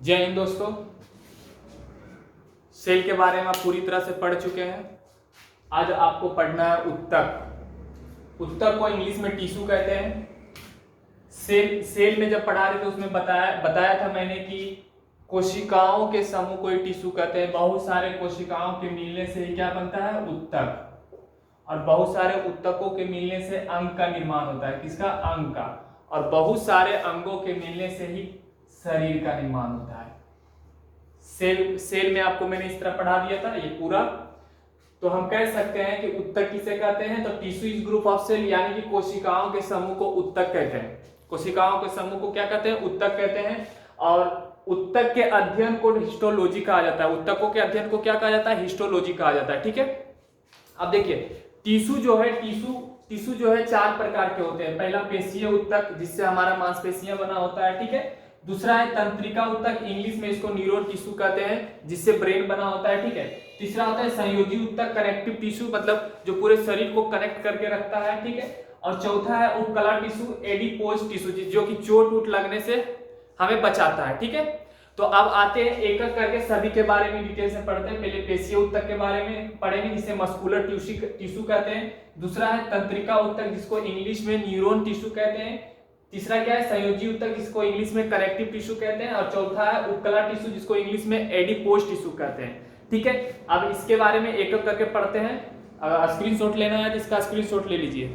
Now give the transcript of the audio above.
जय हिंद दोस्तों। सेल के बारे में आप पूरी तरह से पढ़ चुके हैं। आज आपको पढ़ना है उत्तक। उत्तक को इंग्लिश में टिश्यू कहते हैं। सेल में जब पढ़ा रहे थे उसमें बताया था मैंने कि कोशिकाओं के समूह को ही टिश्यू कहते हैं। बहुत सारे कोशिकाओं के मिलने से ही क्या बनता है? उत्तक। और बहुत सारे उत्तकों के मिलने से अंग का निर्माण होता है। किसका? अंग का। और बहुत सारे अंगों के मिलने से ही शरीर का निर्माण होता है। सेल में आपको मैंने इस तरह पढ़ा दिया था ये पूरा। तो हम कह सकते हैं कि उत्तक किसे कहते हैं? तो tissue is group of cell, यानी कि कोशिकाओं के समूह को उत्तक कहते हैं। कोशिकाओं के समूह को क्या कहते हैं? उत्तक कहते हैं। और उत्तक के अध्ययन को हिस्टोलॉजी कहा जाता है। उत्तकों के अध्ययन को क्या कहा जाता है? हिस्टोलॉजी कहा जाता है। ठीक है। अब देखिए टिश्यू जो है टिश्यू जो है चार प्रकार के होते हैं। पहला पेशीय उत्तक, जिससे हमारा मांसपेशियां बना होता है। ठीक है। दूसरा है तंत्रिका उत्तक, इंग्लिश में इसको न्यूरल टिश्यू कहते हैं, जिससे ब्रेन बना होता है। ठीक है। तीसरा होता है संयोजी उत्तक, कनेक्टिव टिश्यू, मतलब जो पूरे शरीर को कनेक्ट करके रखता है। ठीक है। और चौथा है उपकला टिश्यू, एडिपोज टिश्यू, जो कि चोट वोट लगने से हमें बचाता है। ठीक है। तो अब आते हैं एक एक करके सभी के बारे में डिटेल से पढ़ते हैं। पहले पेशीय उत्तक के बारे में पढ़ेंगे, जिसे मस्कुलर टिश्यू कहते हैं। दूसरा है तंत्रिका उत्तक, जिसको इंग्लिश में न्यूरॉन टिश्यू कहते हैं। तीसरा क्या है? संयोजी उत्तक, जिसको इंग्लिश में कनेक्टिव टिश्यू कहते हैं। और चौथा है उपकला टिश्यू, जिसको इंग्लिश में एडिपोज टिश्यू कहते हैं। ठीक है। अब इसके बारे में एक एक करके पढ़ते हैं। अगर स्क्रीनशॉट लेना है तो इसका स्क्रीनशॉट ले लीजिए।